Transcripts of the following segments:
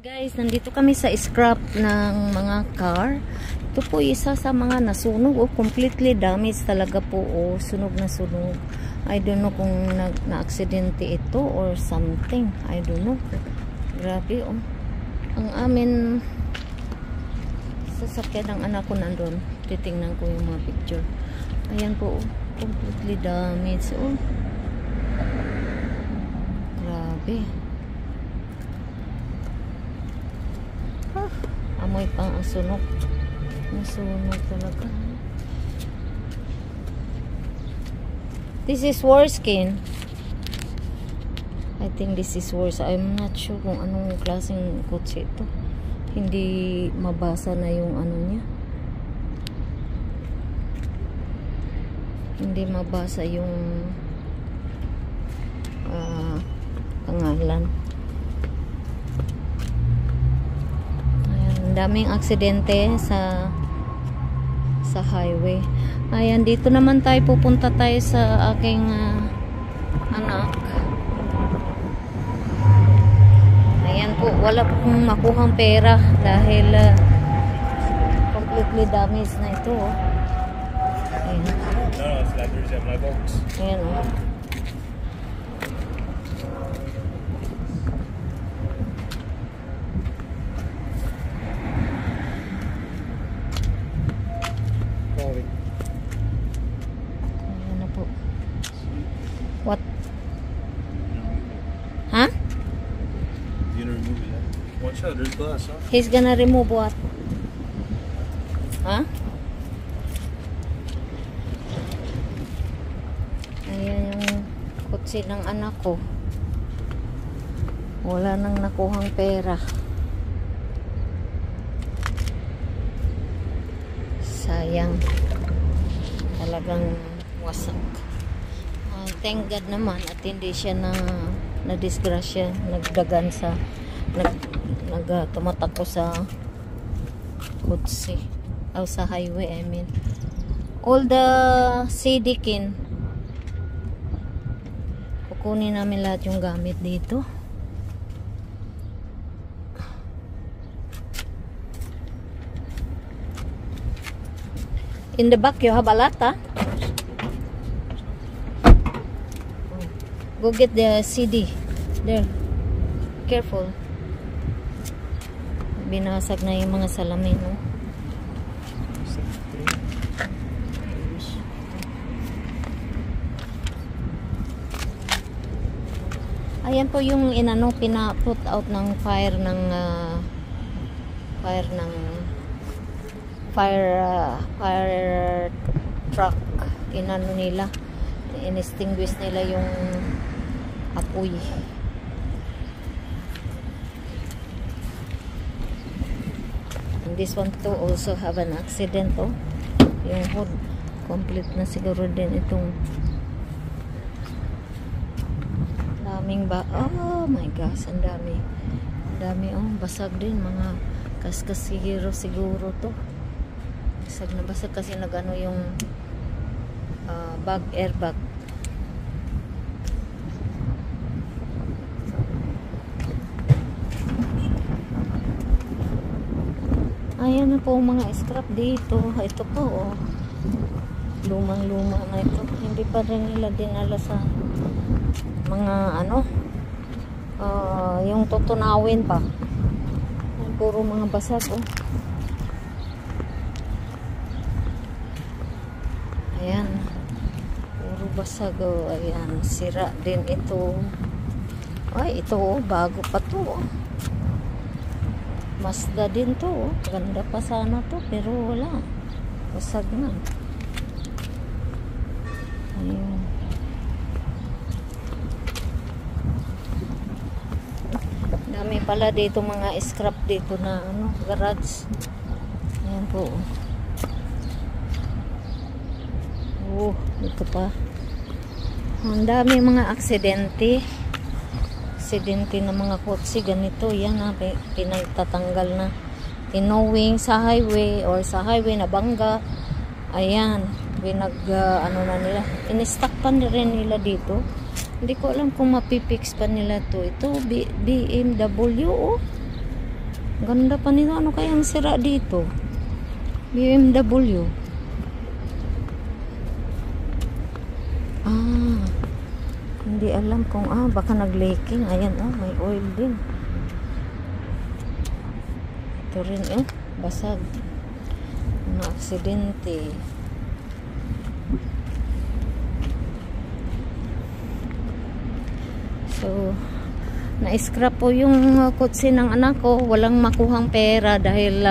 Guys, nandito kami sa scrap ng mga car. Ito po isa sa mga nasunog o completely damaged talaga po o sunog na sunog. I don't know kung na-aksidente ito or something. I don't know. Grabe oh. Ang amin sasakyan ng anak ko nandun. Titingnan ko yung mga picture. Ayan po oh. Completely damaged oh. Grabe. Amoy pang ang sunog. Nasunog talaga. This is worse skin. I think this is worse. I'm not sure kung anong klaseng kotse ito. Hindi mabasa na yung ano niya. Hindi mabasa yung pangalan. Daming aksidente sa highway. Ayan, dito naman tayo pupunta tayo sa aking anak. Ayan po, wala po kong makuhang pera dahil completely damaged na ito oh. Ayan. Ayan oh. What? Huh? You're gonna remove it, yeah? Watch out, there's glass, huh? He's gonna remove what? Huh? Ayan yung kotse ng anak ko. Wala nang nakuhang pera. Sayang. Talagang wasak. Thank God naman at hindi siya na disgrasya, nagdagan sa tumatakbo sa kotse o sa highway. I mean all the sidikin kukunin namin lahat yung gamit dito. In the back you have a lot, huh? Go get the CD. There. Careful. Binasag na yung mga salamin, no? Ayan po yung inano, pina-put out ng fire truck. Inano nila. In-extinguish nila yung apoy. And this one too also have an accident oh. Yung hood complete na siguro din itong daming ba. Oh my gosh, ang dami oh, basag din mga kaskas siguro to. Basag na basag kasi nagano yung airbag. Ayan na po mga scrap dito. Ito po oh. Lumang-luma na ito. Hindi pa rin nila dinala sa mga ano yung tutunawin pa. Puro mga basag oh. Ayan. Puro basag oh. Ayan. Sira din ito. Ay, ito oh. Bago pa to oh. Mazda din to oh. Ganda pa sana to pero wala. Basag na. Ayun. Dami pala dito mga scrap dito na ano, garage. Ayan po. Oh, ito pa. Ang dami mga aksidente. Aksidente ng mga kotse ganito. Yan na, pinagtatanggal na. Tinowing sa highway or sa highway na bangga. Ayan, ano na nila. In-stock pa rin nila dito. Hindi ko alam kung mapipix pa nila to. Ito, BMW oh. Ganda pa nito. Ano kayang sira dito? BMW. Hindi alam kung baka nag-leaking. Ayan, may oil din. Ito rin, basag. Mga aksidente. So, na-scrap po yung kotse ng anak ko. Walang makuhang pera dahil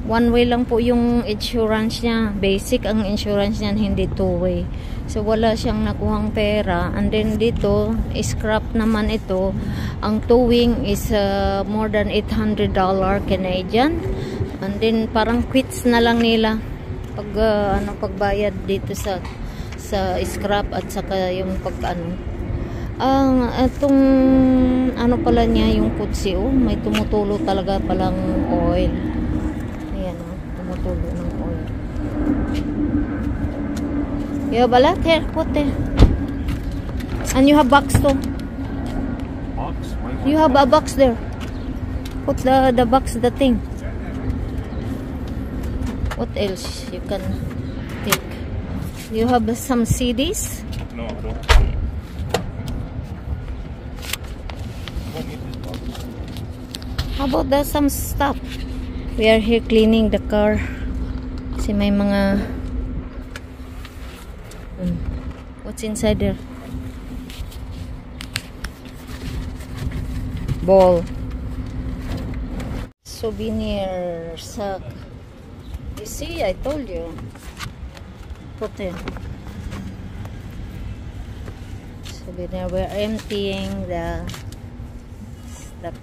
one way lang po yung insurance niya. Basic ang insurance niya, hindi two way. So, wala siyang nakuhang pera. And then dito, scrap naman ito. Ang towing is more than $800 Canadian. And then, parang quits na lang nila pag pagbayad dito sa scrap at saka yung itong pala niya yung kutsi, may tumutulo talaga palang oil. Ayan, tumutulo ng oil. You have a lot here, put there. And you have box too. Box? You have a box there. Put the box, the thing. What else you can take? You have some CDs? No, I don't. How about some stuff? We are here cleaning the car. Kasi may mga what's inside there? Ball. Souvenir sack. You see, I told you. Put it. Souvenir. We're emptying the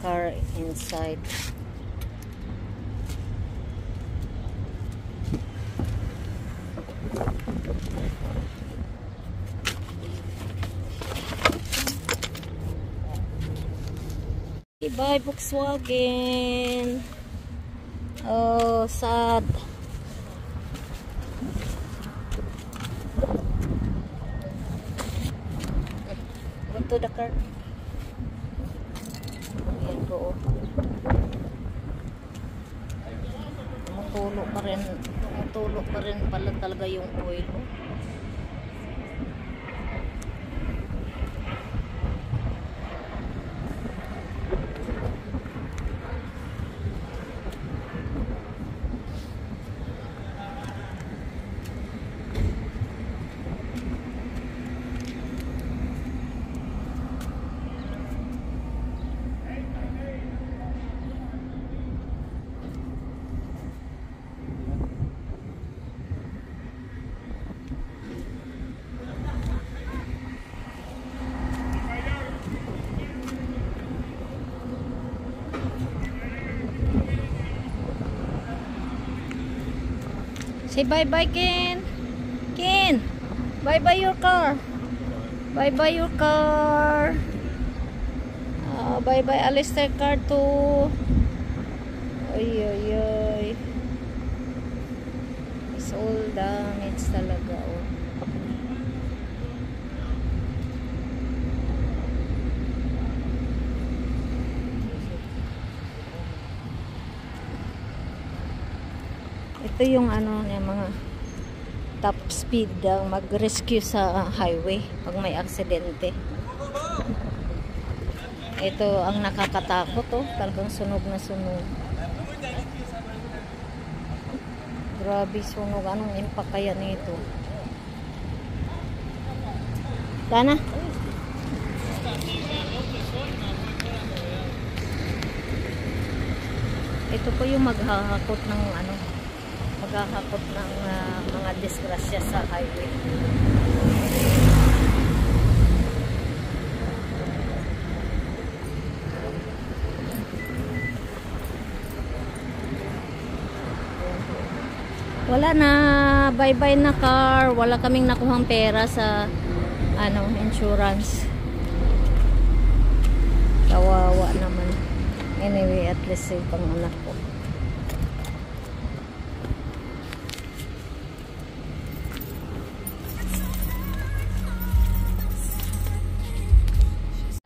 car inside. Bye Volkswagen. Oh, sad. Go to the car. Ayan po. Tumutulo pa rin pala talaga yung oil. Say bye-bye, Ken. Ken, bye-bye your car. Bye-bye your car. Bye-bye Alistair car too. Ay, ay, ay. It's all damage talaga, oh. Ito yung mga top speed ang mag-rescue sa highway pag may aksidente. Ito ang nakakatakot, talagang sunog na sunog. Grabe sunog. Anong impact kaya nito? Dana? Ito po yung maghahakot ng mga disgrasya sa highway. Wala na, bye-bye na car. Wala kaming nakuhang pera sa insurance. Kawawa naman. Anyway, at least safe ang anak ko.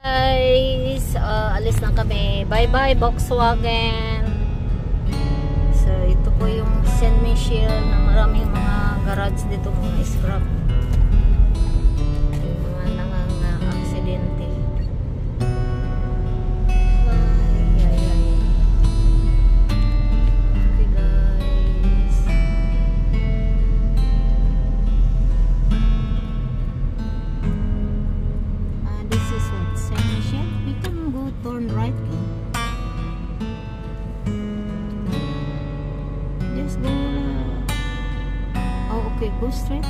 Guys, alis na kami. Bye-bye Volkswagen. Saint Michel na maraming mga garage dito, mga scrap. Yung mga aksidente. Ay. Okay guys. This is what? Saint Michel? We can go turn right. Just go. Oh, okay, go straight.